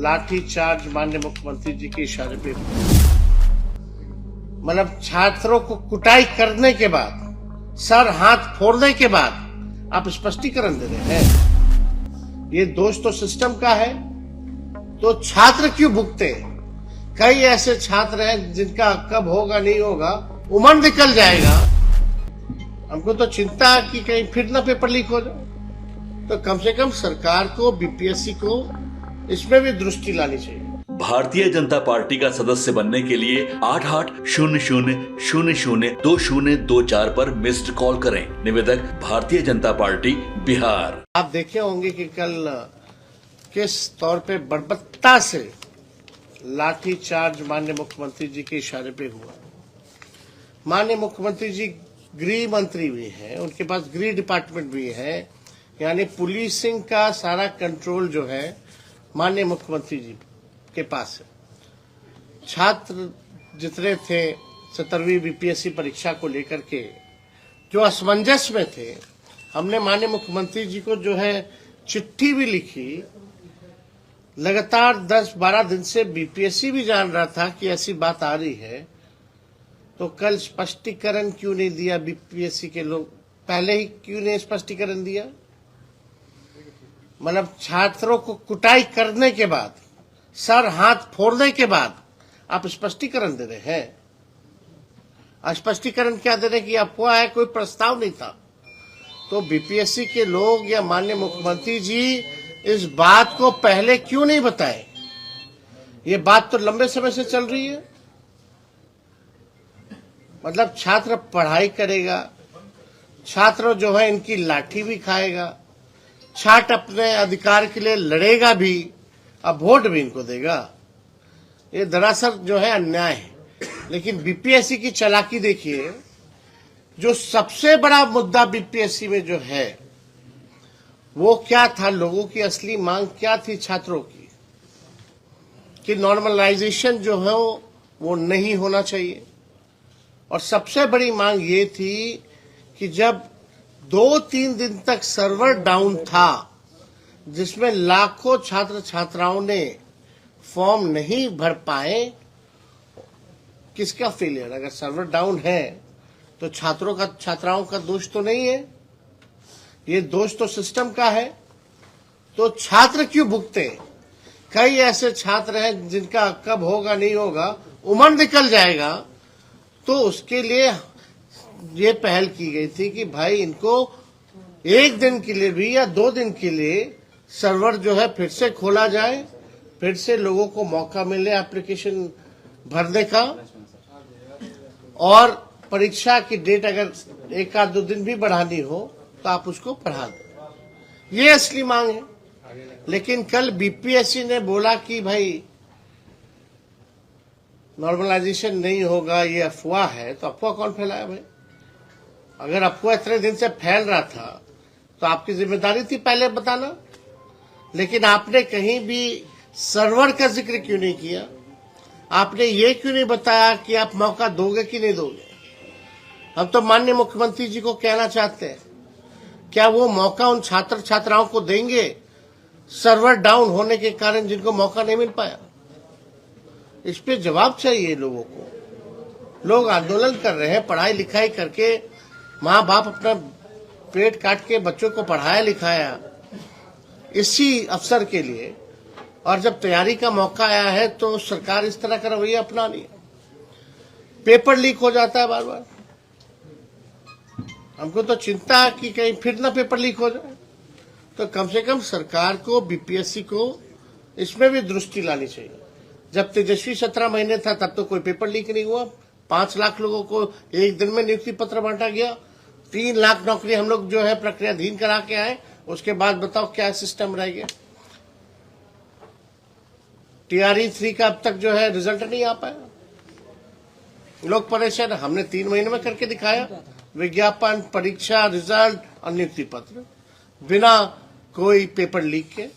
लाठी चार्ज माननीय मुख्यमंत्री जी के इशारे पे, मतलब छात्रों को कुटाई करने के बाद, सर हाथ फोड़ने के बाद आप स्पष्टीकरण दे रहे हैं। ये दोष तो सिस्टम का है, तो छात्र क्यों भुगते? कई ऐसे छात्र हैं जिनका कब होगा नहीं होगा उम्र निकल जाएगा। हमको तो चिंता है कि कहीं फिर ना पेपर लीक हो जाए। तो कम से कम सरकार को, बीपीएससी को इसमें भी दृष्टि लानी चाहिए। भारतीय जनता पार्टी का सदस्य बनने के लिए 8800002024 पर मिस्ड कॉल करें। निवेदक भारतीय जनता पार्टी बिहार। आप देखे होंगे कि कल किस तौर पे बर्बरता से लाठी चार्ज माननीय मुख्यमंत्री जी के इशारे पे हुआ। माननीय मुख्यमंत्री जी गृह मंत्री भी हैं, उनके पास गृह डिपार्टमेंट भी है, यानी पुलिसिंग का सारा कंट्रोल जो है माननीय मुख्यमंत्री जी के पास है। छात्र जितने थे 17वीं बीपीएससी परीक्षा को लेकर के जो असमंजस में थे, हमने माननीय मुख्यमंत्री जी को जो है चिट्ठी भी लिखी। लगातार 10-12 दिन से बीपीएससी भी जान रहा था कि ऐसी बात आ रही है, तो कल स्पष्टीकरण क्यों नहीं दिया बीपीएससी के लोग? पहले ही क्यों नहीं स्पष्टीकरण दिया? मतलब छात्रों को कुटाई करने के बाद, सर हाथ फोड़ने के बाद आप स्पष्टीकरण दे रहे हैं। स्पष्टीकरण क्या दे रहे हैं कि अफवाह है, कोई प्रस्ताव नहीं था। तो बीपीएससी के लोग या माननीय मुख्यमंत्री जी इस बात को पहले क्यों नहीं बताए? ये बात तो लंबे समय से चल रही है। मतलब छात्र पढ़ाई करेगा, छात्र जो है इनकी लाठी भी खाएगा, छात्र अपने अधिकार के लिए लड़ेगा भी, अब वोट भी इनको देगा। ये दरअसल जो है अन्याय है। लेकिन बीपीएससी की चालाकी देखिए, जो सबसे बड़ा मुद्दा बीपीएससी में जो है वो क्या था, लोगों की असली मांग क्या थी छात्रों की, कि नॉर्मलाइजेशन जो है वो नहीं होना चाहिए। और सबसे बड़ी मांग ये थी कि जब 2-3 दिन तक सर्वर डाउन था, जिसमें लाखों छात्र छात्राओं ने फॉर्म नहीं भर पाए, किसका फेलियर? अगर सर्वर डाउन है तो छात्राओं का दोष तो नहीं है, ये दोष तो सिस्टम का है। तो छात्र क्यों भुगते? कई ऐसे छात्र हैं जिनका कब होगा नहीं होगा उम्र निकल जाएगा, तो उसके लिए ये पहल की गई थी कि भाई इनको 1 दिन के लिए भी या 2 दिन के लिए सर्वर जो है फिर से खोला जाए, फिर से लोगों को मौका मिले एप्लीकेशन भरने का, और परीक्षा की डेट अगर 1-2 दिन भी बढ़ानी हो तो आप उसको बढ़ा दें। ये असली मांग है। लेकिन कल बीपीएससी ने बोला कि भाई नॉर्मलाइजेशन नहीं होगा, ये अफवाह है। तो अफवाह कौन फैलाया भाई? अगर अफवाह इतने दिन से फैल रहा था तो आपकी जिम्मेदारी थी पहले बताना। लेकिन आपने कहीं भी सर्वर का जिक्र क्यों नहीं किया? आपने ये क्यों नहीं बताया कि आप मौका दोगे कि नहीं दोगे? हम तो माननीय मुख्यमंत्री जी को कहना चाहते हैं, क्या वो मौका उन छात्र छात्राओं को देंगे सर्वर डाउन होने के कारण जिनको मौका नहीं मिल पाया? इस पे जवाब चाहिए लोगों को। लोग आंदोलन कर रहे हैं, पढ़ाई लिखाई करके, माँ बाप अपना पेट काट के बच्चों को पढ़ाया लिखाया इसी अवसर के लिए, और जब तैयारी का मौका आया है तो सरकार इस तरह का रवैया अपना रही है। पेपर लीक हो जाता है बार बार। हमको तो चिंता है कि कहीं फिर ना पेपर लीक हो जाए। तो कम से कम सरकार को, बीपीएससी को इसमें भी दृष्टि लानी चाहिए। जब तेजस्वी 17 महीने था तब तो कोई पेपर लीक नहीं हुआ। 5 लाख लोगों को 1 दिन में नियुक्ति पत्र बांटा गया। 3 लाख नौकरी हम लोग जो है प्रक्रियाधीन करा के आए। उसके बाद बताओ क्या सिस्टम रह गया? टीआरई 3 का अब तक जो है रिजल्ट नहीं आ पाया। लोग परेशान। हमने 3 महीने में करके दिखाया, विज्ञापन, परीक्षा, रिजल्ट और नियुक्ति पत्र, बिना कोई पेपर लीक के।